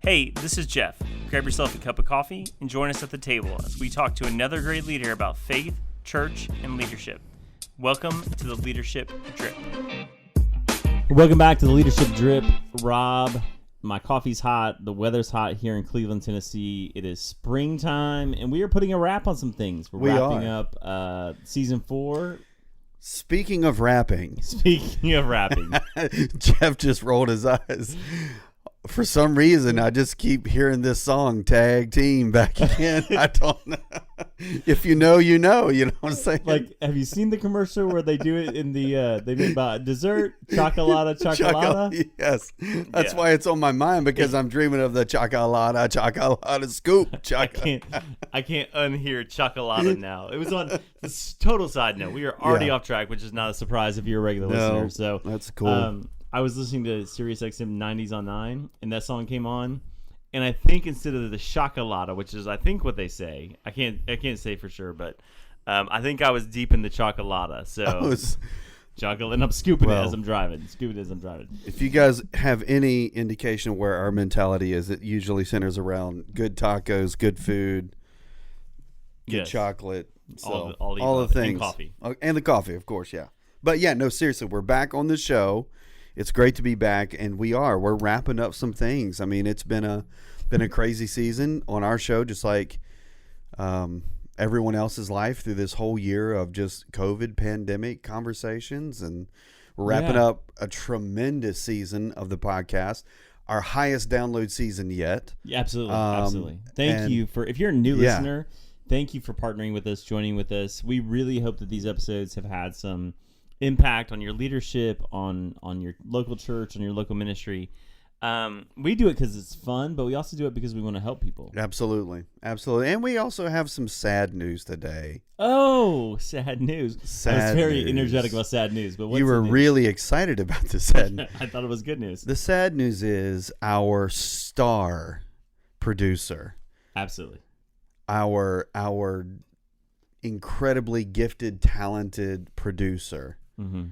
Hey, this is Jeff. Grab yourself a cup of coffee and join us at the table as we talk to another great leader about faith, church, and leadership. Welcome to the Leadership Drip. Welcome back to the Leadership Drip. Rob, my coffee's hot. The weather's hot here in Cleveland, Tennessee. It is springtime, and we are putting a wrap on some things. We're wrapping up season 4. Speaking of rapping. Jeff just rolled his eyes. For some reason, I just keep hearing this song, Tag Team, back again. I don't know. If you know, you know. You know what I'm saying? Like, have you seen the commercial where they do it in the, they make about dessert? Chocolata? Yes. That's why it's on my mind, because I'm dreaming of the chocolata scoop. I can't unhear chocolata now. It was on this total side note. We are already off track, which is not a surprise if you're a regular listener. So that's cool. I was listening to Sirius XM 90s on 9, and that song came on, and I think instead of the chocolata, which is I think what they say, I can't say for sure, but I think I was deep in the chocolata. So chocolate, and I'm scooping it as I'm driving. If you guys have any indication of where our mentality is, it usually centers around good tacos, good food, good chocolate, so all the things, and coffee, and the coffee, of course, yeah. But yeah, no, seriously, we're back on the show. It's great to be back, and we're wrapping up some things. I mean, it's been a crazy season on our show, just like everyone else's life through this whole year of just COVID pandemic conversations, and we're wrapping up a tremendous season of the podcast, our highest download season yet. Yeah, absolutely. Thank you for, if you're a new listener, thank you for partnering with us, joining with us. We really hope that these episodes have had some impact on your leadership, on your local church, on your local ministry. We do it because it's fun, but we also do it because we want to help people. Absolutely. And we also have some sad news today. Oh, sad news. I was very energetic about sad news, but what's you were really excited about the sad news. I thought it was good news. The sad news is our star producer. Absolutely. Our incredibly gifted, talented producer. Mm-hmm.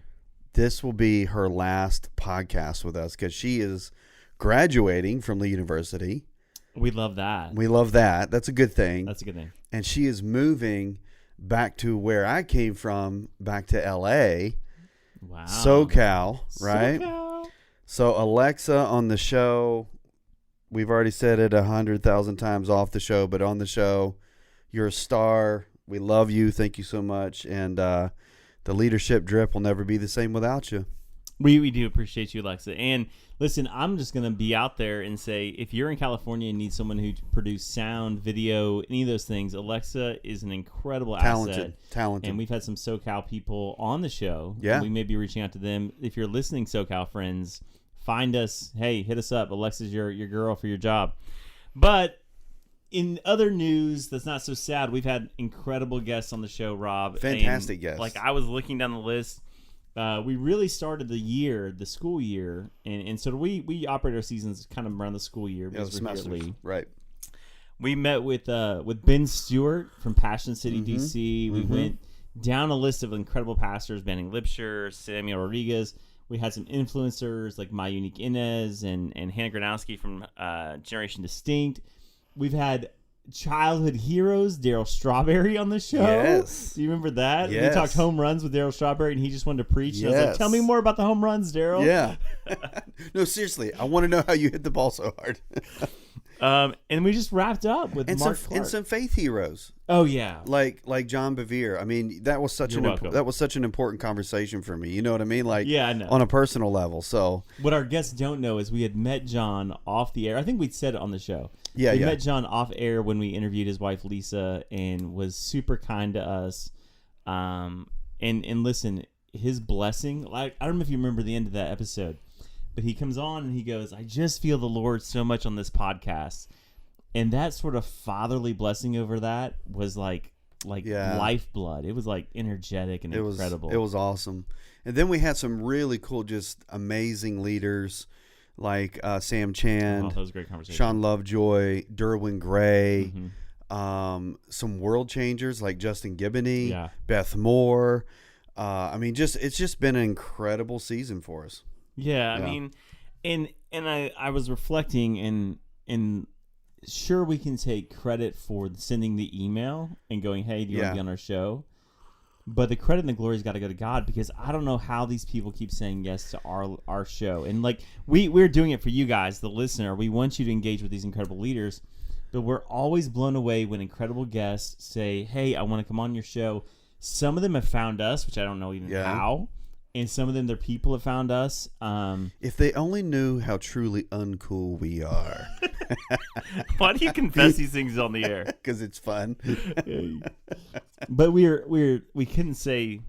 This will be her last podcast with us because she is graduating from the university. We love that. That's a good thing. And she is moving back to where I came from, back to LA. Wow. SoCal, right? So Alexa on the show, we've already said it 100,000 times off the show, but on the show, you're a star. We love you. Thank you so much. And the Leadership Drip will never be the same without you. We do appreciate you, Alexa. And listen, I'm just going to be out there and say, if you're in California and need someone who produce sound, video, any of those things, Alexa is an incredible asset. Talented. And we've had some SoCal people on the show. Yeah. We may be reaching out to them. If you're listening, SoCal friends, find us. Hey, hit us up. Alexa's your girl for your job. But in other news that's not so sad, we've had incredible guests on the show, Rob. Fantastic guests. Like, I was looking down the list. We really started the school year, and so we operate our seasons kind of around the school year. Because we're here. Right. We met with Ben Stewart from Passion City, DC. We went down a list of incredible pastors, Banning Lipsher, Samuel Rodriguez. We had some influencers like My Unique Inez and Hannah Gronowski from Generation Distinct. We've had childhood heroes, Daryl Strawberry, on the show. Yes. Do you remember that? Yes. We talked home runs with Daryl Strawberry, and he just wanted to preach. Yes. And I was like, tell me more about the home runs, Daryl. Yeah. No, seriously. I want to know how you hit the ball so hard. And we just wrapped up with Mark Clark. And some faith heroes. Oh, yeah. Like John Bevere. I mean, that was such an important conversation for me. You know what I mean? Like, yeah, I know. On a personal level. So what our guests don't know is we had met John off the air. I think we'd said it on the show. Yeah, we met John off air when we interviewed his wife Lisa, and was super kind to us. And listen, his blessing. Like, I don't know if you remember the end of that episode, but he comes on and he goes, "I just feel the Lord so much on this podcast," and that sort of fatherly blessing over that was like lifeblood. It was like energetic and incredible. It was awesome. And then we had some really cool, just amazing leaders. Like Sam Chand, that was a great conversation. Sean Lovejoy, Derwin Gray, some world changers like Justin Giboney, Beth Moore. I mean, it's just been an incredible season for us. Yeah, I mean, and I was reflecting, and and sure, we can take credit for sending the email and going, hey, do you want to be on our show? But the credit and the glory's got to go to God, because I don't know how these people keep saying yes to our show. And like we're doing it for you guys, the listener. We want you to engage with these incredible leaders, but we're always blown away when incredible guests say, hey, I want to come on your show. Some of them have found us, which I don't know even how. And some of them, their people have found us. If they only knew how truly uncool we are. Why do you confess these things on the air? Because it's fun. But we couldn't say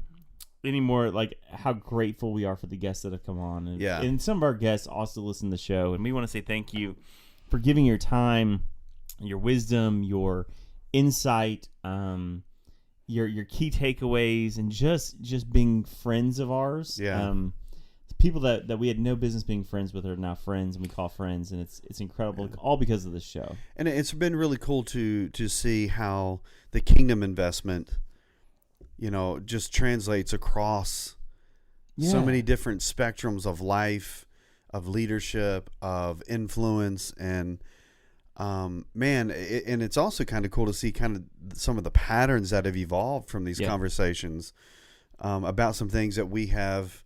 anymore like how grateful we are for the guests that have come on. And some of our guests also listen to the show, and we want to say thank you for giving your time, your wisdom, your insight, your key takeaways, and just being friends of ours. People that we had no business being friends with are now friends, and we call friends, and it's incredible, all because of this show. And it's been really cool to see how the kingdom investment, just translates across so many different spectrums of life, of leadership, of influence, and and it's also kind of cool to see kind of some of the patterns that have evolved from these conversations about some things that we have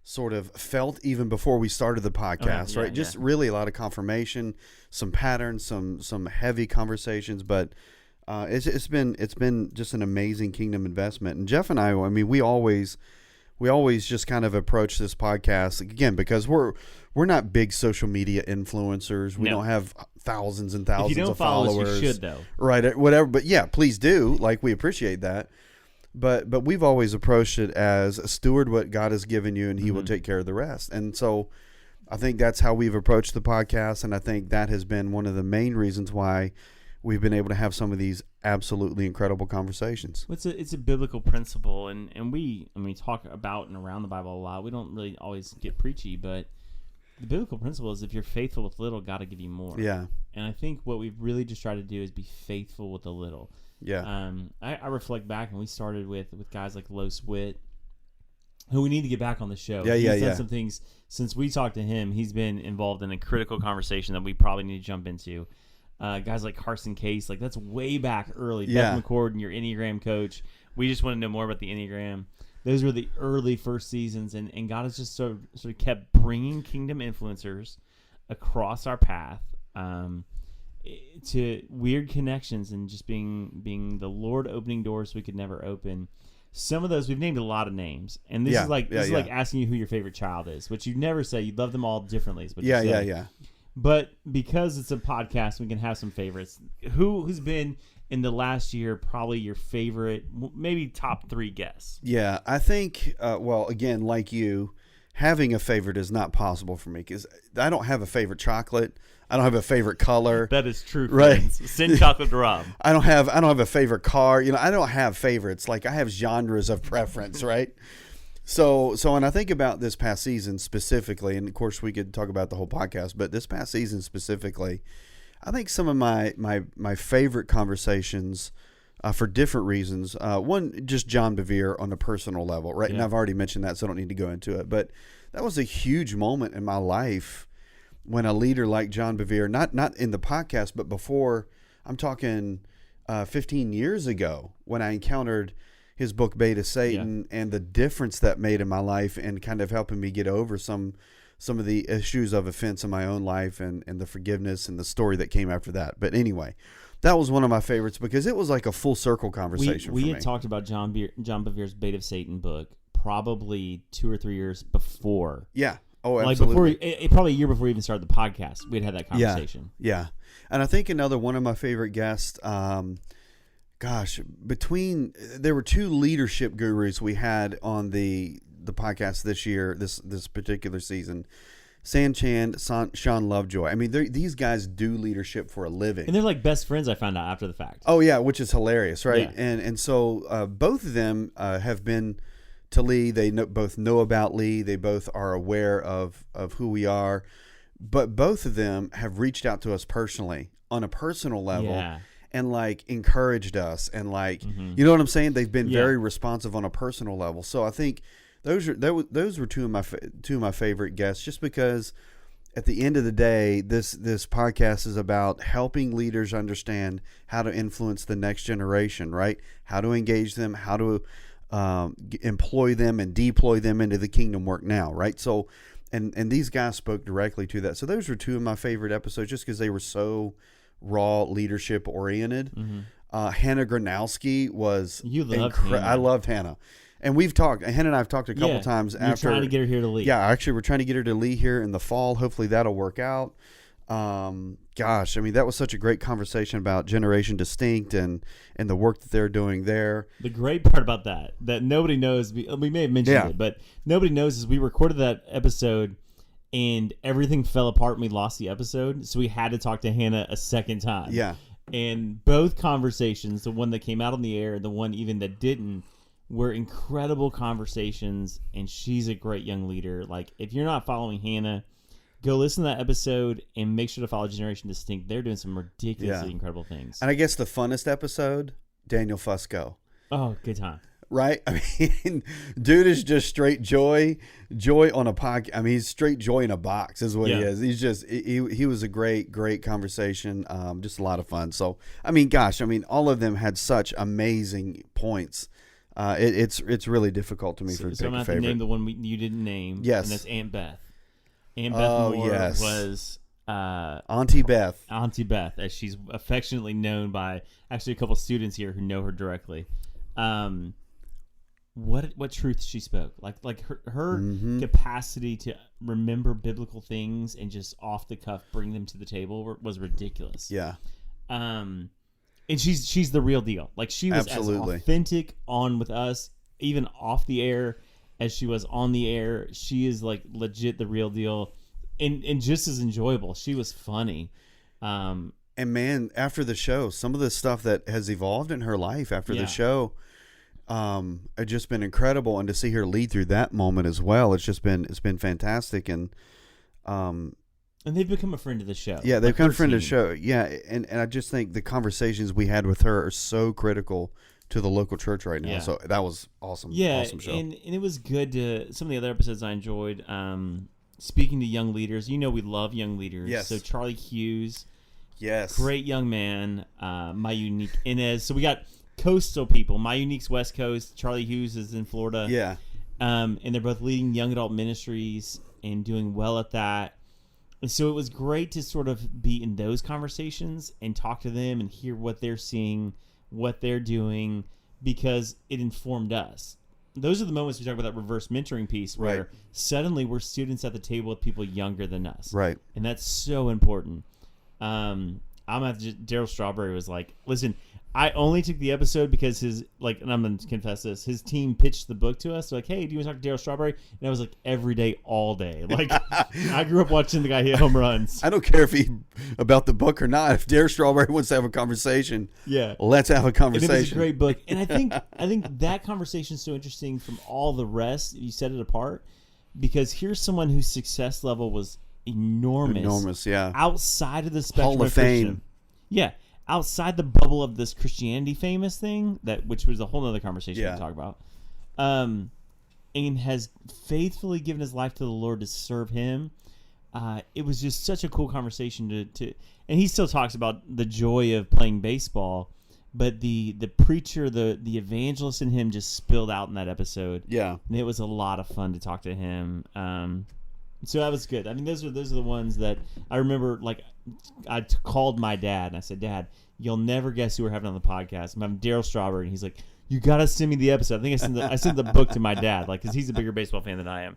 sort of felt even before we started the podcast, right? Just really a lot of confirmation, some patterns, some heavy conversations, but it's been just an amazing kingdom investment. And Jeff and I mean, we always just kind of approach this podcast again because we're not big social media influencers. We don't have thousands and thousands of followers. Us, you should though, right? Whatever, but yeah, please do. Like, we appreciate that. But we've always approached it as steward what God has given you, and He will take care of the rest. And so I think that's how we've approached the podcast, and I think that has been one of the main reasons why we've been able to have some of these absolutely incredible conversations. It's a biblical principle, and we talk about and around the Bible a lot. We don't really always get preachy, but the biblical principle is if you're faithful with little, God will give you more. Yeah. And I think what we've really just tried to do is be faithful with the little. Yeah. I reflect back, and we started with guys like Los Witt, who we need to get back on the show. He's done some things since we talked to him. He's been involved in a critical conversation that we probably need to jump into. Guys like Carson Case, like that's way back early. Beth McCord and your Enneagram coach. We just want to know more about the Enneagram. Those were the early first seasons, and God has just sort of kept bringing kingdom influencers across our path to weird connections, and just being the Lord opening doors we could never open. Some of those, we've named a lot of names, and this is like asking you who your favorite child is, which you never say. You love them all differently. Is what you say. But because it's a podcast, we can have some favorites. Who's been in the last year probably your favorite, maybe top 3 guests? Yeah, I think, well, again, like you, having a favorite is not possible for me because I don't have a favorite chocolate. I don't have a favorite color. That is true, right? Friends. Send chocolate to Rob. I don't have a favorite car. I don't have favorites. Like, I have genres of preference, right? So when I think about this past season specifically, and of course we could talk about the whole podcast, but this past season specifically, I think some of my favorite conversations for different reasons. One, just John Bevere on a personal level, right? Yeah. And I've already mentioned that, so I don't need to go into it. But that was a huge moment in my life when a leader like John Bevere, not in the podcast, but before, I'm talking 15 years ago, when I encountered his book Beta Satan, and the difference that made in my life, and kind of helping me get over some of the issues of offense in my own life, and the forgiveness and the story that came after that. But anyway, that was one of my favorites because it was like a full circle conversation. We had talked about John Bevere's Beta Satan book probably 2 or 3 years before. Yeah. Oh, absolutely. Like probably a year before we even started the podcast, we'd had that conversation. Yeah. And I think another one of my favorite guests, there were 2 leadership gurus we had on the podcast this year, this particular season. San Chan, Sean Lovejoy. I mean, these guys do leadership for a living, and they're like best friends. I found out after the fact. Oh yeah, which is hilarious, right? Yeah. And so both of them have been to Lee. They both know about Lee. They both are aware of who we are, but both of them have reached out to us personally on a personal level. Yeah. And like encouraged us, and like you know what I'm saying. They've been very responsive on a personal level. So I think those were 2 of my favorite guests, just because at the end of the day, this podcast is about helping leaders understand how to influence the next generation, right? How to engage them, how to employ them and deploy them into the kingdom work now, right? So, and these guys spoke directly to that. So those were two of my favorite episodes just because they were so raw, leadership oriented. Hannah Gronowski was incredible. I loved Hannah. And we've talked, Hannah and I have talked a couple times after. You're trying to get her here to lead. Yeah, actually, we're trying to get her to lead here in the fall. Hopefully that'll work out. Gosh, I mean, that was such a great conversation about Generation Distinct and the work that they're doing there. The great part about that nobody knows, we may have mentioned it, but nobody knows is we recorded that episode and everything fell apart and we lost the episode. So we had to talk to Hannah a second time. Yeah. And both conversations, the one that came out on the air and the one even that didn't, were incredible conversations, and she's a great young leader. Like, if you're not following Hannah, go listen to that episode and make sure to follow Generation Distinct. They're doing some ridiculously incredible things. And I guess the funnest episode, Daniel Fusco. Oh, good time. Right? I mean, dude is just straight joy on a podcast. I mean, he's straight joy in a box is what he is. He's just, he was a great conversation. Just a lot of fun. So, I mean, gosh, all of them had such amazing points. It's really difficult to me for so pick I'm going a to favorite. name the one you didn't name. Yes. And that's Aunt Beth. Aunt Beth Moore was Auntie Beth. Auntie Beth, as she's affectionately known by actually a couple students here who know her directly. What truth she spoke, like her capacity to remember biblical things and just off the cuff bring them to the table was ridiculous. Yeah. And she's the real deal. Like, she was Absolutely. as authentic on with us, even off the air, as she was on the air. She is like legit the real deal, and just as enjoyable. She was funny. And man, after the show, some of the stuff that has evolved in her life after the show, it's just been incredible. And to see her lead through that moment as well, it's been fantastic. And they've become a friend of the show. Yeah, they've become a friend of the show. Yeah, and I just think the conversations we had with her are so critical to the local church right now. Yeah. So that was awesome. Yeah, awesome show. and it was good to some of the other episodes I enjoyed. Speaking to young leaders, we love young leaders. Yes. So Charlie Hughes, yes, great young man. My Unique Inez. So we got coastal people. My Unique's West Coast. Charlie Hughes is in Florida. Yeah. And they're both leading young adult ministries and doing well at that. And so it was great to sort of be in those conversations and talk to them and hear what they're seeing, what they're doing, because it informed us. Those are the moments we talk about that reverse mentoring piece where suddenly we're students at the table with people younger than us. Right. And that's so important. I'm at Daryl Strawberry was like, listen, I only took the episode because and I'm going to confess this, his team pitched the book to us. They're like, hey, do you want to talk to Daryl Strawberry? And I was like, every day, all day. Like, I grew up watching the guy hit home runs. I don't care if about the book or not. If Daryl Strawberry wants to have a conversation, let's have a conversation. And it was a great book. And I think that conversation is so interesting from all the rest. You set it apart because here's someone whose success level was enormous. Yeah. Outside of the spectrum Hall of Fame. Christian. Yeah. Outside the bubble of this Christianity famous thing, which was a whole other conversation to talk about, and has faithfully given his life to the Lord to serve Him. It was just such a cool conversation to and he still talks about the joy of playing baseball, but the preacher, the evangelist in him just spilled out in that episode. Yeah, and it was a lot of fun to talk to him. So that was good. I mean, those are the ones that I remember. Like, I called my dad and I said, "Dad, you'll never guess who we're having on the podcast. I'm having Daryl Strawberry," and he's like, "You gotta send me the episode." I think I sent the book to my dad, like, because he's a bigger baseball fan than I am.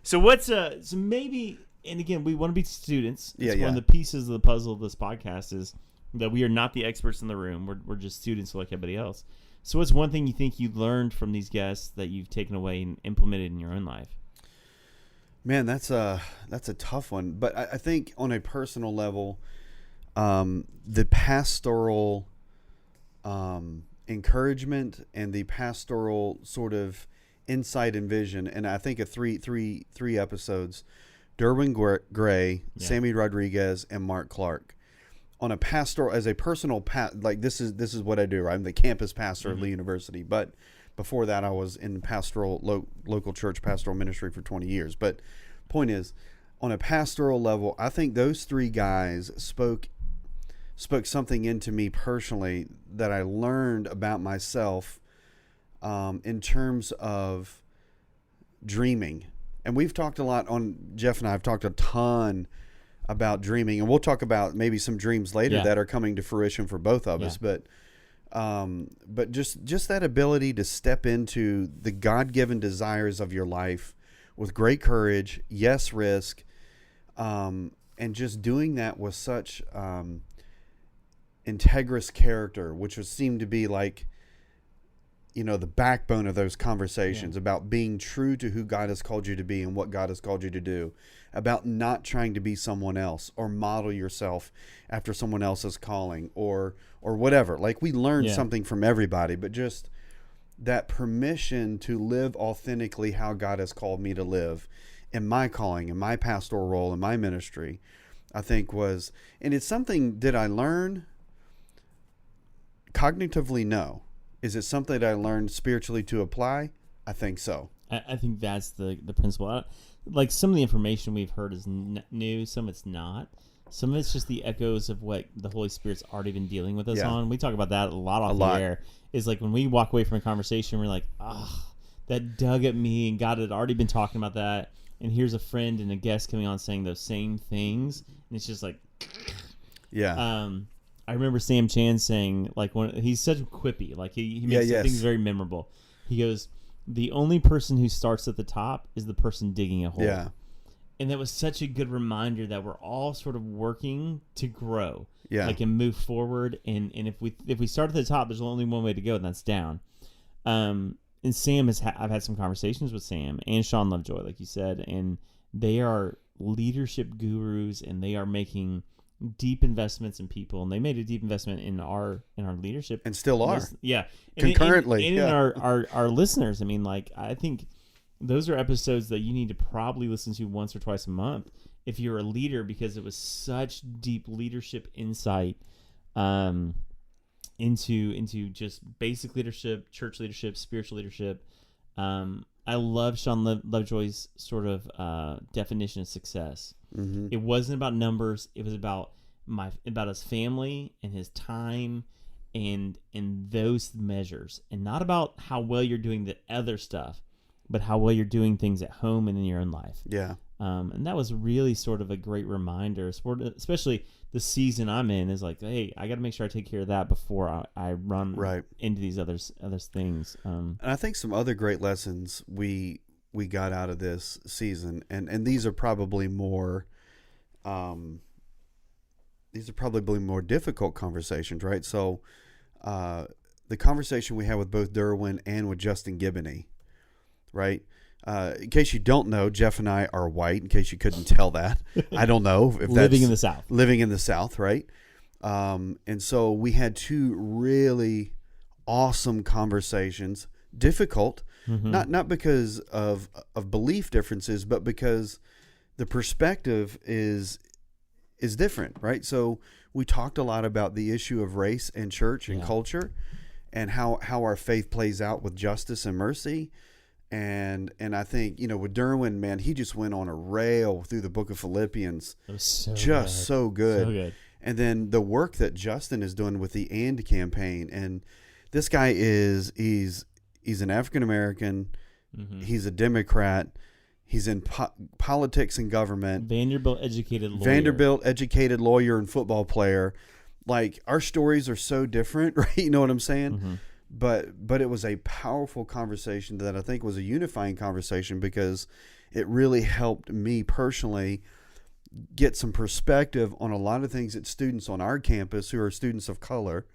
So what's so maybe, and again, we want to be students. It's one of the pieces of the puzzle of this podcast is that we are not the experts in the room. We're just students like everybody else. So what's one thing you think you learned from these guests that you've taken away and implemented in your own life? Man, that's a tough one. But I think on a personal level, the pastoral encouragement and the pastoral sort of insight and vision, and I think of three episodes: Derwin Gray, Sammy Rodriguez, and Mark Clark. On a pastoral, as a personal like this is what I do. Right? I'm the campus pastor at Lee University, but before that, I was in pastoral local church pastoral ministry for 20 years. But point is, on a pastoral level, I think those three guys spoke something into me personally that I learned about myself in terms of dreaming. And we've talked a lot Jeff and I have talked a ton about dreaming, and we'll talk about maybe some dreams later that are coming to fruition for both of us. But just that ability to step into the God-given desires of your life with great courage, risk, and just doing that with such integrous character, which would seem to be like, the backbone of those conversations about being true to who God has called you to be and what God has called you to do, about not trying to be someone else or model yourself after someone else's calling or whatever. Like, we learn something from everybody, but just that permission to live authentically how God has called me to live in my calling, in my pastoral role, in my ministry, I think was, and it's something, did I learn cognitively? No. Is it something that I learned spiritually to apply? I think so. I think that's the principle. Like, some of the information we've heard is new, some of it's not. Some of it's just the echoes of what the Holy Spirit's already been dealing with us on. We talk about that a lot off the air. Is like when we walk away from a conversation, we're like, that dug at me, and God had already been talking about that. And here's a friend and a guest coming on saying those same things, and it's just like, I remember Sam Chan saying, like, he's such a quippy, like he makes things very memorable. He goes, "The only person who starts at the top is the person digging a hole." Yeah. And that was such a good reminder that we're all sort of working to grow, like, and move forward. And if we start at the top, there's only one way to go, and that's down. And Sam I've had some conversations with Sam and Sean Lovejoy, like you said, and they are leadership gurus, and they are making deep investments in people, and they made a deep investment in our leadership, and still are, concurrently, and in our listeners. I mean, like, I think those are episodes that you need to probably listen to once or twice a month if you're a leader, because it was such deep leadership insight into just basic leadership, church leadership, spiritual leadership. I love Sean Lovejoy's sort of definition of success. Mm-hmm. It wasn't about numbers. It was about his family and his time and those measures, and not about how well you're doing the other stuff, but how well you're doing things at home and in your own life. Yeah. And that was really sort of a great reminder, especially the season I'm in, is like, hey, I got to make sure I take care of that before I run into these other things. And I think some other great lessons we got out of this season, and these are probably more difficult conversations, right? So the conversation we had with both Derwin and with Justin Giboney, right? In case you don't know, Jeff and I are white, in case you couldn't tell that. I don't know if that's living in the South. Living in the South, right? And so we had two really awesome conversations, difficult, not because of belief differences, but because the perspective is different, right? So we talked a lot about the issue of race and church and culture, and how our faith plays out with justice and mercy. And I think, with Derwin, man, he just went on a rail through the book of Philippians. It was so good. So good. And then the work that Justin is doing with the AND campaign. And this guy he's an African-American. Mm-hmm. He's a Democrat. He's in politics and government. Vanderbilt educated lawyer and football player. Like, our stories are so different, right? You know what I'm saying? Mm-hmm. But it was a powerful conversation that I think was a unifying conversation, because it really helped me personally get some perspective on a lot of things that students on our campus who are students of color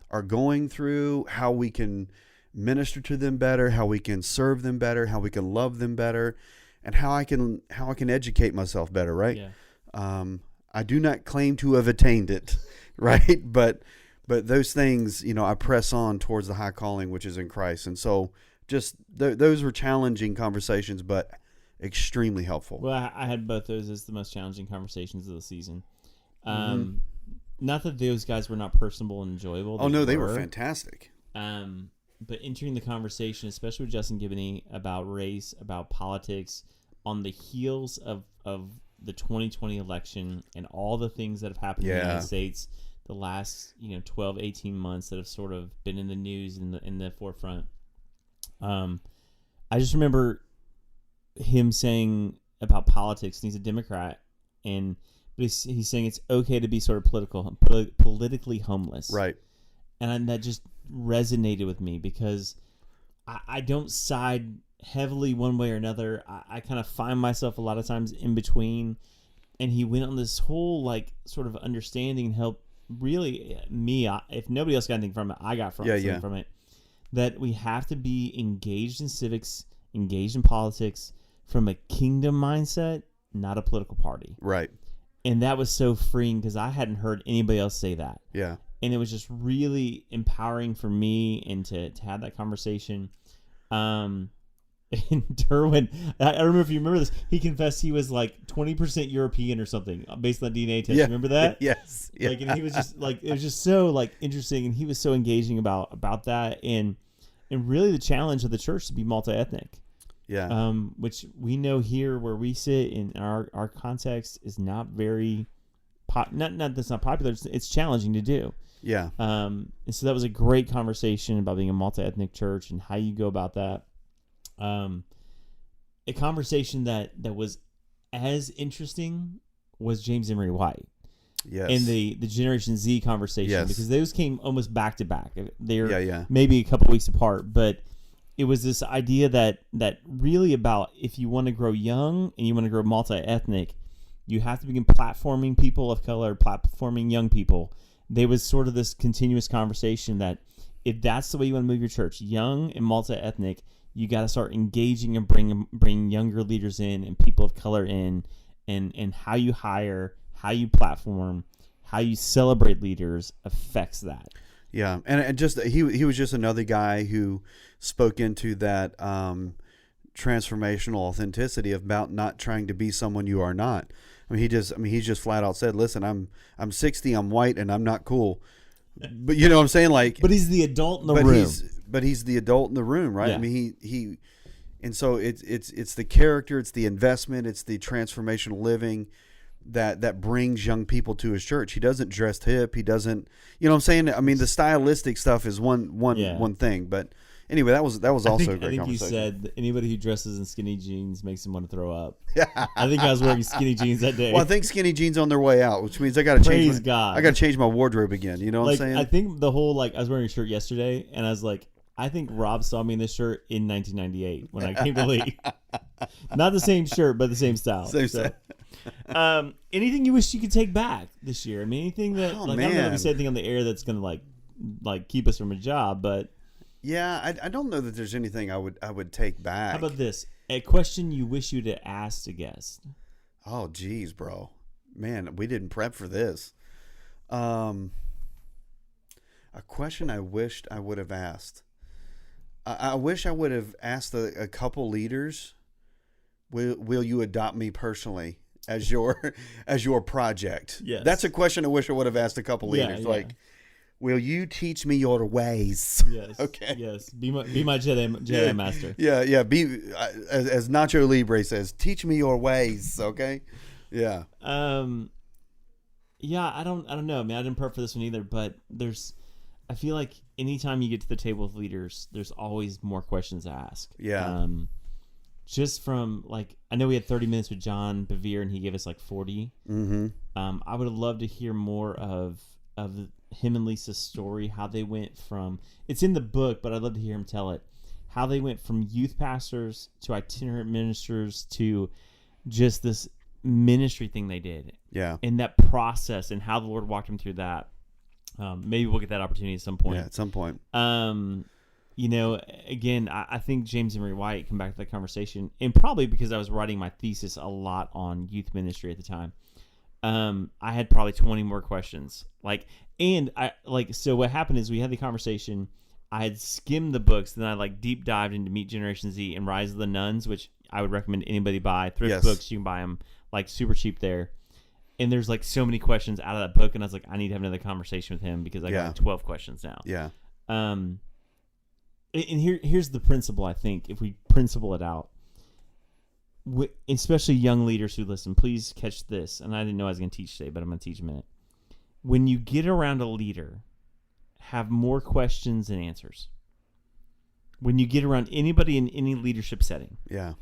are going through, how we can minister to them better, how we can serve them better, how we can love them better, and how I can educate myself better, right? Yeah. I do not claim to have attained it, right? But those things, I press on towards the high calling, which is in Christ. And so just those were challenging conversations, but extremely helpful. Well, I had both those as the most challenging conversations of the season. Not that those guys were not personable and enjoyable. They were fantastic. But entering the conversation, especially with Justin Giboney, about race, about politics, on the heels of the 2020 election and all the things that have happened in the United States the last 12, 18 months that have sort of been in the news in the forefront. I just remember him saying about politics, and he's a Democrat, but he's saying it's okay to be sort of politically homeless, right? And that just resonated with me because I don't side heavily one way or another. I kind of find myself a lot of times in between, and he went on this whole like sort of understanding and help really me. If nobody else got anything from it, I got something from it. That we have to be engaged in civics, engaged in politics from a kingdom mindset, not a political party. Right. And that was so freeing because I hadn't heard anybody else say that. Yeah. And it was just really empowering for me and to have that conversation. And Derwin, I don't remember if you remember this, he confessed he was like 20% European or something based on DNA test. Yeah. Remember that? Yes. Yeah. Like, and he was just like, it was just so like interesting, and he was so engaging about that, and really the challenge of the church to be multi-ethnic. Yeah. Which we know here where we sit in our context is not very not that's not popular. It's challenging to do. Yeah. And so that was a great conversation about being a multi-ethnic church and how you go about that. A conversation that was as interesting was James Emery White. Yes. And the Generation Z conversation, because those came almost back to back. They're maybe a couple weeks apart, but it was this idea that really about if you want to grow young and you want to grow multi-ethnic, you have to begin platforming people of color, platforming young people. There was sort of this continuous conversation that if that's the way you want to move your church, young and multi-ethnic, you got to start engaging and bring younger leaders in and people of color in, and how you hire, how you platform, how you celebrate leaders affects that. Yeah, and just he was just another guy who spoke into that transformational authenticity about not trying to be someone you are not. He just flat out said, "Listen, I'm 60, I'm white, and I'm not cool." But you know what I'm saying, like. But he's the adult in the room. He's the adult in the room, right? Yeah. I mean, he, and so it's the character, it's the investment, it's the transformational living that brings young people to his church. He doesn't dress hip. He doesn't, you know what I'm saying? I mean, the stylistic stuff is one thing, but anyway, that was also a great conversation. You said anybody who dresses in skinny jeans makes them want to throw up. I think I was wearing skinny jeans that day. Well, I think skinny jeans on their way out, which means I got to change. God. I got to change my wardrobe again. You know what I'm saying? I think the whole I was wearing a shirt yesterday, and I was like, I think Rob saw me in this shirt in 1998 when I came to Lee. Not the same shirt, but the same style. Anything you wish you could take back this year? I mean, anything that I don't know if we said anything on the air that's gonna like keep us from a job, but yeah, I don't know that there's anything I would take back. How about this? A question you wish you'd have asked a guest. Oh, geez, bro, man, we didn't prep for this. A question I wished I would have asked. I wish I would have asked a couple leaders, will you adopt me personally as your project? Yes. That's a question I wish I would have asked a couple leaders. Yeah. Like, will you teach me your ways? Yes. Okay. Yes. Be my Jedi master. Yeah. Be as Nacho Libre says, teach me your ways. Okay. Yeah. Yeah. I don't know. I mean, I didn't prep for this one either, but I feel like anytime you get to the table with leaders, there's always more questions to ask. Yeah. Just from I know we had 30 minutes with John Bevere and he gave us 40. Mm-hmm. I would have loved to hear more of him and Lisa's story, how they went from, it's in the book, but I'd love to hear him tell it, how they went from youth pastors to itinerant ministers to just this ministry thing they did. Yeah. And that process and how the Lord walked them through that. Maybe we'll get that opportunity at some point. Yeah, at some point. Again, I think James Emery White, come back to that conversation, and probably because I was writing my thesis a lot on youth ministry at the time. I had probably 20 more questions. So what happened is we had the conversation. I had skimmed the books, then I deep dived into Meet Generation Z and Rise of the Nuns, which I would recommend anybody buy. Thrift books, you can buy them super cheap there. And there's so many questions out of that book, and I was like, I need to have another conversation with him because I got 12 questions now. Yeah. And here's the principle. I think if we principle it out, especially young leaders who listen, please catch this. And I didn't know I was going to teach today, but I'm going to teach in a minute. When you get around a leader, have more questions than answers. When you get around anybody in any leadership setting. Yeah.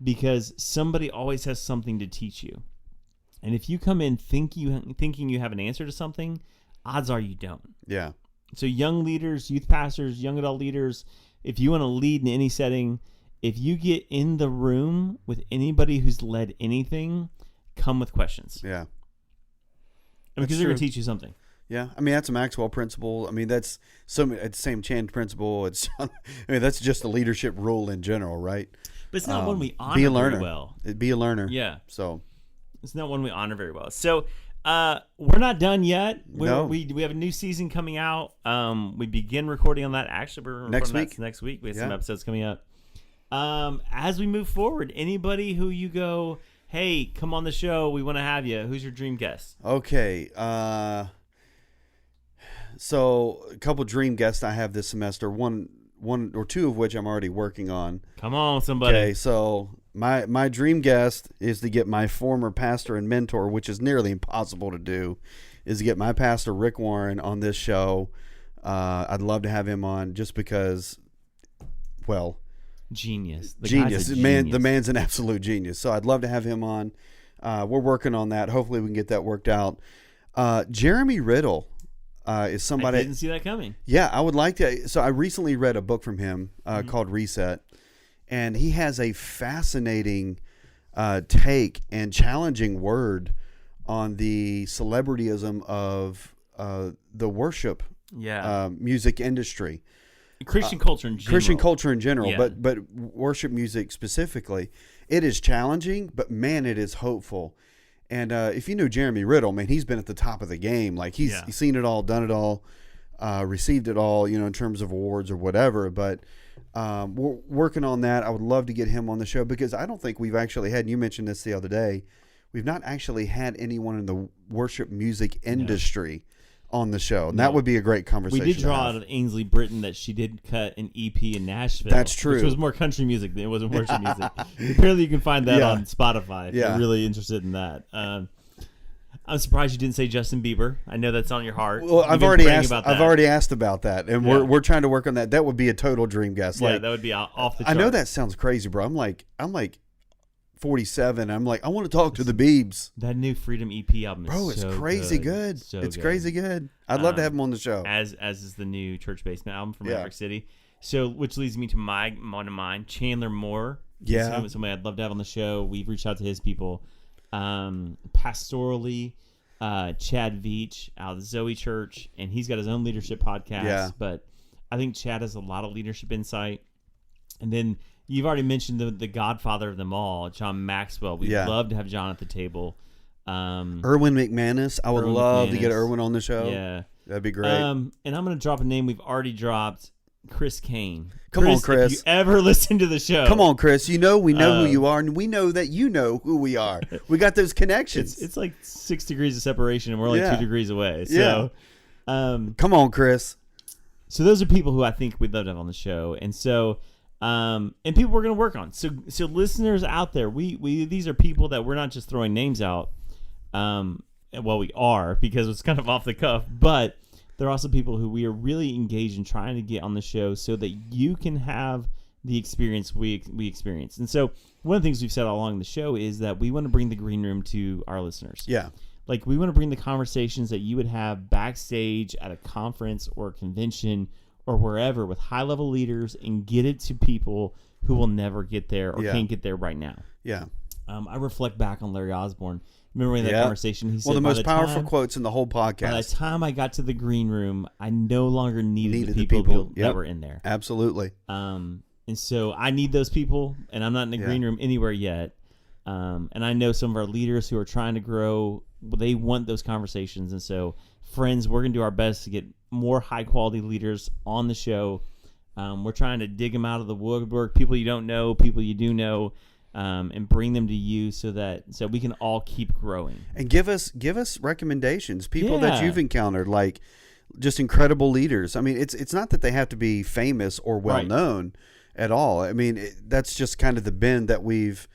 Because somebody always has something to teach you. And if you come in thinking you have an answer to something, odds are you don't. Yeah. So young leaders, youth pastors, young adult leaders, if you want to lead in any setting, if you get in the room with anybody who's led anything, come with questions. Yeah. Because they're going to teach you something. Yeah, I mean that's a Maxwell principle. I mean that's it's same Chan principle. It's that's just a leadership rule in general, right? But it's not one we honor be a learner. very well. Be a learner. Yeah. So it's not one we honor very well. So we're not done yet. No. We have a new season coming out. We begin recording on that. Actually, we're next recording week. Next week we have some episodes coming up. As we move forward, anybody who you go, hey, come on the show, we want to have you. Who's your dream guest? Okay. So a couple dream guests I have this semester. One or two of which I'm already working on. Come on, somebody. Okay, so my dream guest is to get my former pastor and mentor, which is nearly impossible to do, is to get my pastor Rick Warren on this show. I'd love to have him on just because, well, genius. Genius. The man's an absolute genius. So I'd love to have him on. We're working on that. Hopefully we can get that worked out. Jeremy Riddle is somebody. I didn't see that coming. Yeah, I would like to. So I recently read a book from him called Reset, and he has a fascinating take and challenging word on the celebrityism of the worship music industry. Christian culture in general. Yeah. but worship music specifically. It is challenging, but man, it is hopeful. And if you know Jeremy Riddle, man, he's been at the top of the game. Like he's seen it all, done it all, received it all, in terms of awards or whatever. But we're working on that. I would love to get him on the show because I don't think we've actually had, and you mentioned this the other day, we've not actually had anyone in the worship music industry on the show. And that would be a great conversation. We did draw out of Ainsley Britton that she did cut an EP in Nashville. That's true. Which was more country music than it wasn't worship music. Apparently you can find that on Spotify if you're really interested in that. I'm surprised you didn't say Justin Bieber. I know that's on your heart. Well, I've already asked about that, and we're trying to work on that. That would be a total dream guest. Yeah, that would be off the chart. I know that sounds crazy, bro. I'm like 47. I'm like, I want to talk to the Biebs. That new Freedom EP album is bro, it's so crazy good. It's crazy good. I'd love to have him on the show. As is the new Church Basement album from Maverick City. So, which leads me to one of mine, Chandler Moore. Yeah. Somebody I'd love to have on the show. We've reached out to his people. Pastorally, Chad Veach out of the Zoe Church, and he's got his own leadership podcast. Yeah. But I think Chad has a lot of leadership insight. And then you've already mentioned the godfather of them all, John Maxwell. We'd love to have John at the table. Erwin McManus. I would love to get Erwin on the show. Yeah. That'd be great. And I'm going to drop a name we've already dropped, Chris Kane. Come on, Chris. If you ever listen to the show. Come on, Chris. We know who you are, and we know that you know who we are. We got those connections. It's like 6 degrees of separation, and we're only 2 degrees away. So, come on, Chris. So those are people who I think we'd love to have on the show. And so... and people we're going to work on. So listeners out there, we these are people that we're not just throwing names out. Well, we are because it's kind of off the cuff, but they're also people who we are really engaged in trying to get on the show so that you can have the experience we experience. And so one of the things we've said all along the show is that we want to bring the green room to our listeners. Yeah. Like we want to bring the conversations that you would have backstage at a conference or a convention or wherever with high-level leaders and get it to people who will never get there or can't get there right now. Yeah. I reflect back on Larry Osborne. Remember in that conversation, he said, one of the most powerful quotes in the whole podcast. By the time I got to the green room, I no longer needed the people that were in there. Absolutely. And so I need those people, and I'm not in the green room anywhere yet. And I know some of our leaders who are trying to grow, they want those conversations. And so, friends, we're going to do our best to get more high-quality leaders on the show. We're trying to dig them out of the woodwork, people you don't know, people you do know, and bring them to you so we can all keep growing. And give us recommendations, people that you've encountered, like just incredible leaders. I mean, it's not that they have to be famous or well-known at all. I mean, that's just kind of the bend that we've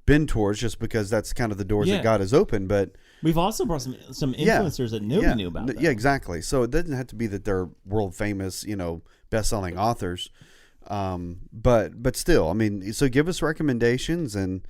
been towards, just because that's kind of the doors that God has opened. But we've also brought some influencers that nobody knew about. Yeah, exactly. So it doesn't have to be that they're world famous, best-selling authors. But still, I mean, so give us recommendations and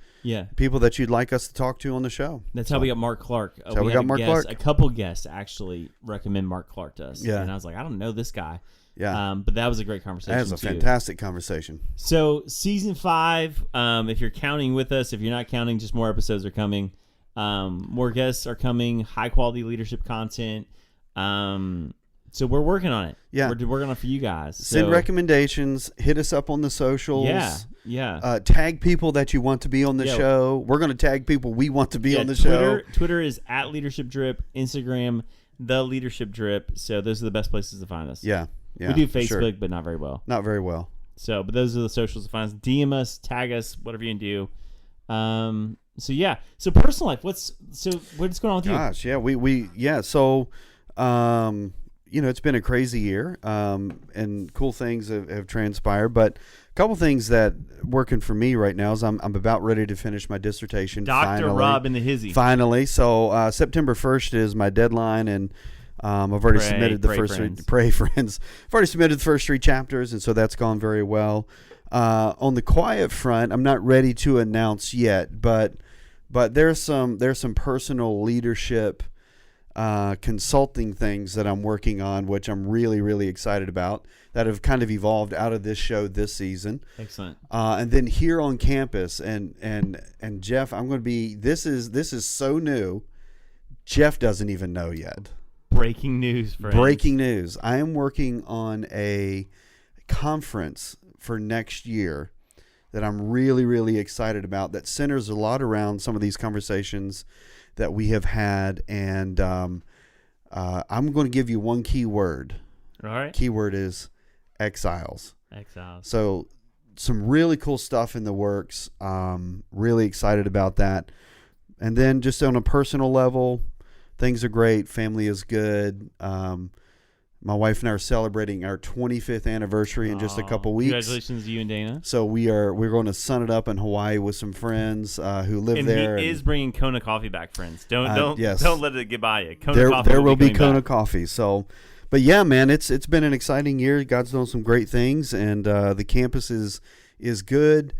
people that you'd like us to talk to on the show. That's how we got Mark Clark. We got Mark Clark. A couple guests actually recommend Mark Clark to us. Yeah. And I was like, I don't know this guy. Yeah. But that was a great conversation. That was a fantastic conversation. So season 5, if you're counting with us, if you're not counting, just more episodes are coming. More guests are coming, high quality leadership content. So we're working on it. Yeah. We're working on it for you guys. Send recommendations. Hit us up on the socials. Yeah. Tag people that you want to be on the show. We're going to tag people we want to be on the show. Twitter is @LeadershipDrip. Instagram, The Leadership Drip. So those are the best places to find us. Yeah. We do Facebook, but not very well. Not very well. So, but those are the socials to find us. DM us, tag us, whatever you can do. So personal life. What's going on with you? Gosh, yeah. So, it's been a crazy year, and cool things have transpired. But a couple things that working for me right now is I'm about ready to finish my dissertation. Dr. Rob in the hizzy. Finally. So September 1st is my deadline, and I've already submitted the first friends. 3. Pray, friends. I've already submitted the first 3 chapters, and so that's gone very well. On the quiet front, I'm not ready to announce yet, but there's some personal leadership consulting things that I'm working on, which I'm really, really excited about, that have kind of evolved out of this show this season. Excellent. And then here on campus, and Jeff, I'm going to be. This is so new. Jeff doesn't even know yet. Breaking news, friends. Breaking news. I am working on a conference for next year that I'm really, really excited about, that centers a lot around some of these conversations that we have had. And I'm going to give you one key word. All right. Keyword is exiles. Exiles. So some really cool stuff in the works. Really excited about that. And then just on a personal level, things are great. Family is good. My wife and I are celebrating our 25th anniversary in just a couple weeks. Congratulations to you and Dana. So we're going to sun it up in Hawaii with some friends who live there. He is bringing Kona coffee back, friends. Don't let it get by you. There will be Kona coffee. So, but yeah, man, it's been an exciting year. God's done some great things, and the campus is good.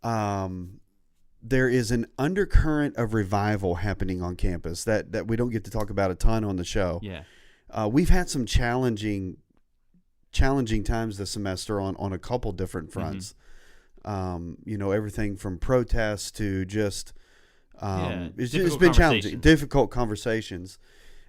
There is an undercurrent of revival happening on campus that we don't get to talk about a ton on the show. Yeah. We've had some challenging times this semester on a couple different fronts. Mm-hmm. Everything from protests to just it's been challenging, difficult conversations.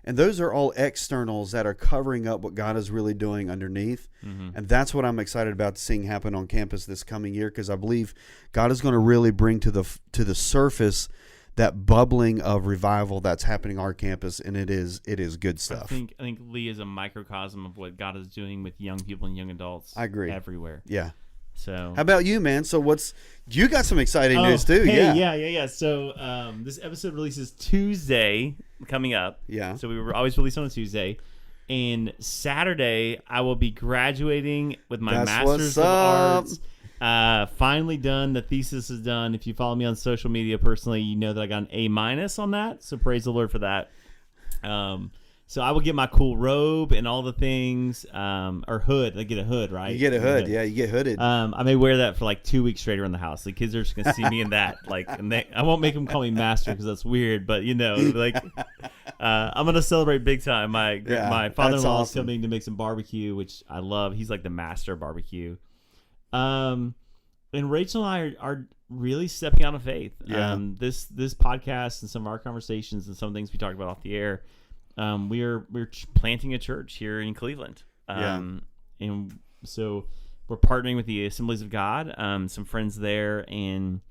And those are all externals that are covering up what God is really doing underneath. Mm-hmm. And that's what I'm excited about seeing happen on campus this coming year, because I believe God is going to really bring to the surface that bubbling of revival that's happening on our campus, and it is good stuff. I think Lee is a microcosm of what God is doing with young people and young adults. I agree. Everywhere. Yeah. So how about you, man? So you got some exciting news too? Hey, yeah. So this episode releases Tuesday coming up. Yeah. So we were always released on a Tuesday. And Saturday I will be graduating with my Master's of Arts. Finally done. The thesis is done. If you follow me on social media personally, you know that I got an A- on that. So praise the Lord for that. So I will get my cool robe and all the things, or hood. I get a hood, right? You get a hood. Yeah, you get hooded. I may wear that for like 2 weeks straight around the house. The kids are just gonna see me in that. I won't make them call me master because that's weird. But I'm gonna celebrate big time. My father-in-law is coming to make some barbecue, which I love. He's like the master of barbecue. And Rachel and I are really stepping out of faith. Yeah. This podcast and some of our conversations and some things we talked about off the air. We're planting a church here in Cleveland. And so we're partnering with the Assemblies of God, some friends there, and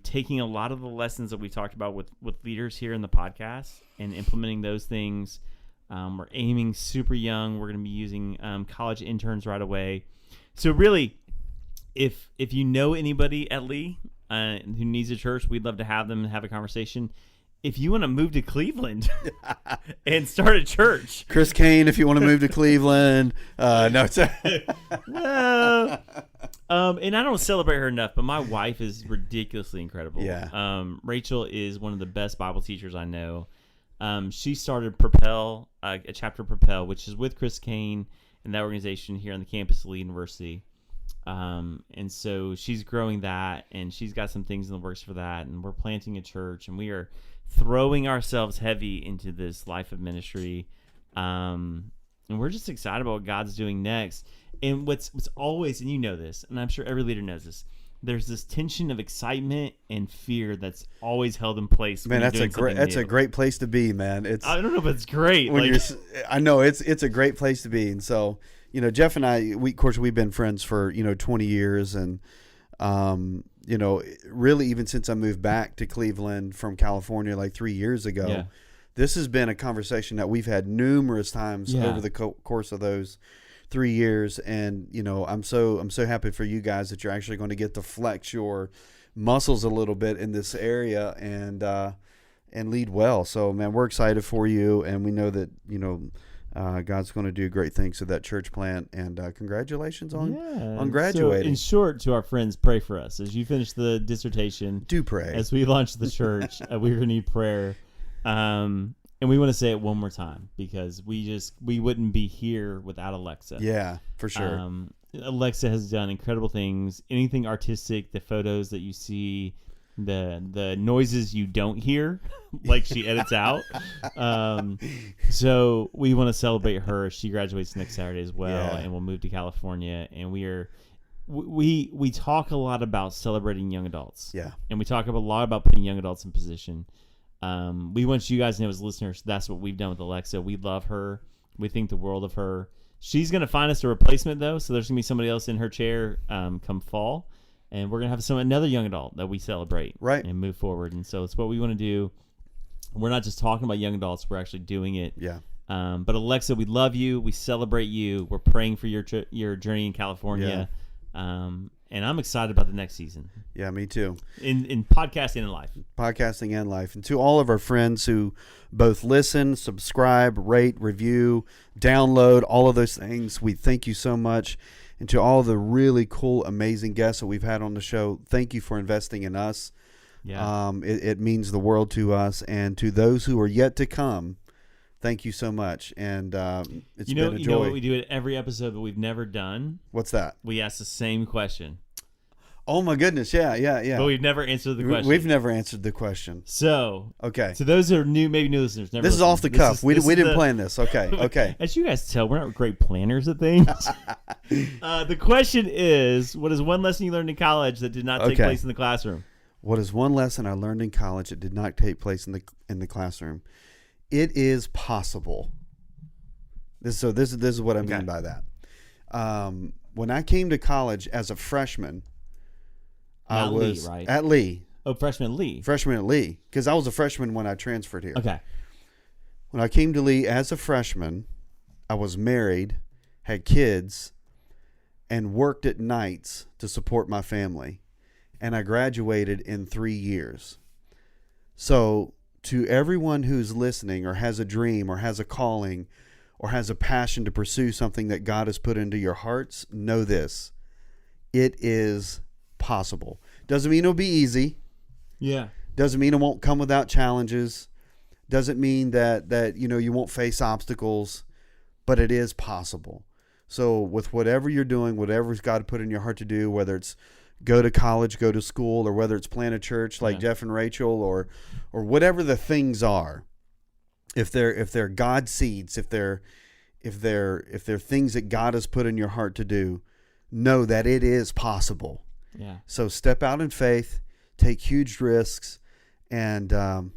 taking a lot of the lessons that we talked about with leaders here in the podcast and implementing those things. We're aiming super young. We're going to be using college interns right away. So really, if you know anybody at Lee who needs a church, we'd love to have them and have a conversation. if you want to move to Cleveland and start a church. Chris Kane, if you want to move to Cleveland. No, it's Well, and I don't celebrate her enough, but my wife is ridiculously incredible. Yeah. Rachel is one of the best Bible teachers I know. She started Propel, a chapter of Propel, which is with Chris Kane and that organization here on the campus of Lee University. And so she's growing that, and she's got some things in the works for that, and we're planting a church, and we are throwing ourselves heavy into this life of ministry. And we're just excited about what God's doing next. And what's always, and you know this, and I'm sure every leader knows this, there's this tension of excitement and fear that's always held in place. Man, that's a great place to be, man. I don't know, but it's great. I know it's a great place to be. And so, Jeff and I, we've been friends for 20 years, and really even since I moved back to Cleveland from California like 3 years ago. Yeah. This has been a conversation that we've had numerous times over the course of those 3 years, and I'm so happy for you guys that you're actually going to get to flex your muscles a little bit in this area and lead well. So, man, we're excited for you, and we know that God's going to do great things to that church plant. And congratulations on graduating. So in short, to our friends, pray for us as you finish the dissertation. Do pray as we launch the church. We're going to need prayer. And we want to say it one more time because we wouldn't be here without Alexa. Yeah, for sure. Alexa has done incredible things. Anything artistic, the photos that you see, the noises you don't hear, like she edits out. So we want to celebrate her. She graduates next Saturday as well, and we'll move to California. And we talk a lot about celebrating young adults. Yeah, and we talk a lot about putting young adults in position. We want you guys to know as listeners, that's what we've done with Alexa. We love her. We think the world of her. She's going to find us a replacement, though, so there's going to be somebody else in her chair come fall, and we're going to have another young adult that we celebrate and move forward. And so it's what we want to do. We're not just talking about young adults. We're actually doing it. Yeah. But Alexa, we love you. We celebrate you. We're praying for your journey in California. Yeah. And I'm excited about the next season. Yeah, me too. In podcasting and life. Podcasting and life. And to all of our friends who both listen, subscribe, rate, review, download, all of those things, we thank you so much. And to all the really cool, amazing guests that we've had on the show, thank you for investing in us. Yeah. It means the world to us. And to those who are yet to come, thank you so much. And it's been a joy. You know what we do at every episode that we've never done? What's that? We ask the same question. Oh, my goodness. Yeah. But we've never answered the question. We've never answered the question. So, okay. To those who are maybe new listeners, this is off the cuff. We didn't plan this. Okay. As you guys tell, we're not great planners of things. The question is, what is one lesson you learned in college that did not take place in the classroom? What is one lesson I learned in college that did not take place in the classroom? It is possible. This is what I mean by that. When I came to college as a freshman, I was at Lee. Oh, freshman at Lee. Freshman at Lee, because I was a freshman when I transferred here. Okay. When I came to Lee as a freshman, I was married, had kids, and worked at nights to support my family. And I graduated in 3 years. So to everyone who's listening or has a dream or has a calling or has a passion to pursue something that God has put into your hearts, know this. It is possible. Doesn't mean it'll be easy. Yeah. Doesn't mean it won't come without challenges. Doesn't mean that you won't face obstacles, but it is possible. So with whatever you're doing, whatever's God put in your heart to do, whether it's go to college, go to school, or whether it's plant a church like Jeff and Rachel, or whatever the things are, if they're God seeds, if they're things that God has put in your heart to do, know that it is possible. Yeah. So step out in faith, take huge risks, and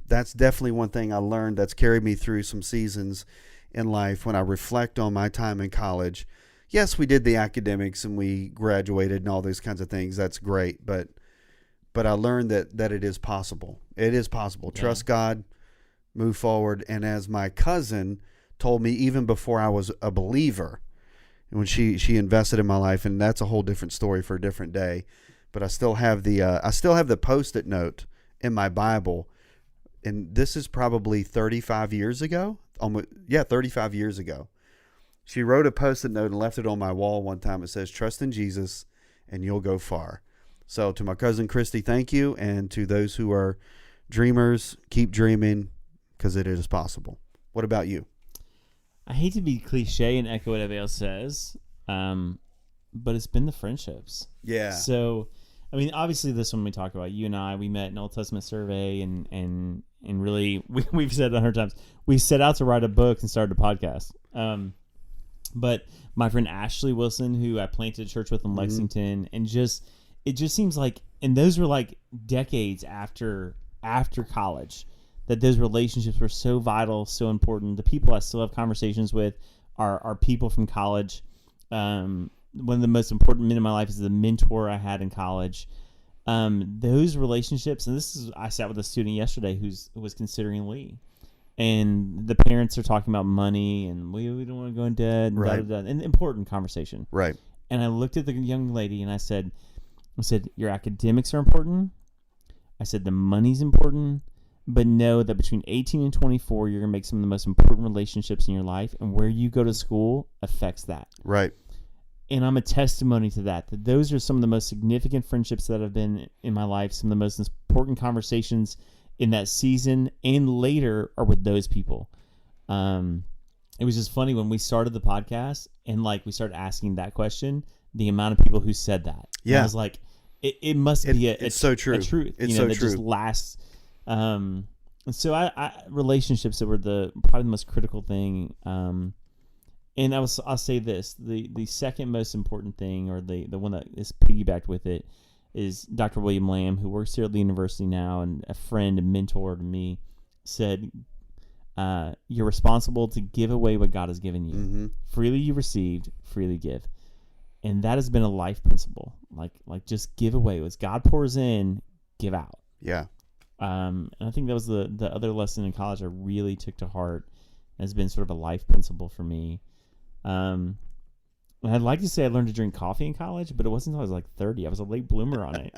that's definitely one thing I learned that's carried me through some seasons in life. When I reflect on my time in college, yes, we did the academics and we graduated and all those kinds of things. That's great, but I learned that it is possible. It is possible. Yeah. Trust God, move forward. And as my cousin told me, even before I was a believer, when she invested in my life, and that's a whole different story for a different day. But I still have the Post-it note in my Bible and this is probably 35 years ago. 35 years ago. She wrote a Post-it note and left it on my wall one time. It says, "Trust in Jesus and you'll go far." So to my cousin Christy, thank you. And to those who are dreamers, keep dreaming, because it is possible. What about you? I hate to be cliche and echo what everybody else says, but it's been the friendships. Yeah. So, I mean, obviously this one we talk about, you and I, we met in Old Testament survey and really, we've said it 100 times, we set out to write a book and started a podcast. But my friend Ashley Wilson, who I planted a church with in Lexington, and it just seems like, and those were like decades after college, that those relationships were so vital, so important. The people I still have conversations with are people from college. One of the most important men in my life is the mentor I had in college. Those relationships, and I sat with a student yesterday who was considering Lee, and the parents are talking about money and we don't want to go in debt, and right. An important conversation. Right. And I looked at the young lady and I said, your academics are important. I said, the money's important, but know that between 18 and 24, you're going to make some of the most important relationships in your life, and where you go to school affects that. Right. And I'm a testimony to that those are some of the most significant friendships that have been in my life. Some of the most important conversations in that season and later are with those people. It was just funny when we started the podcast and like we started asking that question, the amount of people who said that. Yeah. And I was like, it must be it's so true. A truth. It's so that true. Just lasts. And so I relationships that were probably the most critical thing. And I'll say this, the second most important thing, or the one that is piggybacked with it, is Dr. William Lamb, who works here at the university now and a friend and mentor to me, said, you're responsible to give away what God has given you. Mm-hmm. Freely you received, freely give. And that has been a life principle. Like just give away. As God pours in, give out. Yeah. And I think that was the other lesson in college I really took to heart. Has been sort of a life principle for me. I'd like to say I learned to drink coffee in college, but it wasn't until I was like 30. I was a late bloomer on it.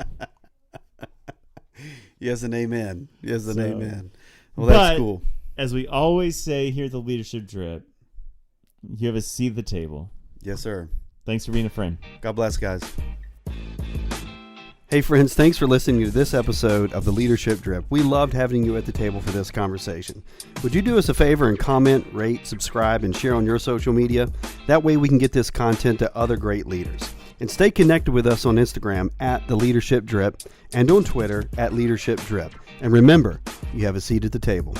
Yes and amen. Yes and amen. Well, that's cool. As we always say here at the Leadership Drip, you have a seat at the table. Yes, sir. Thanks for being a friend. God bless, guys. Hey, friends, thanks for listening to this episode of the Leadership Drip. We loved having you at the table for this conversation. Would you do us a favor and comment, rate, subscribe, and share on your social media? That way we can get this content to other great leaders. And stay connected with us on Instagram at The Leadership Drip and on Twitter at Leadership Drip. And remember, you have a seat at the table.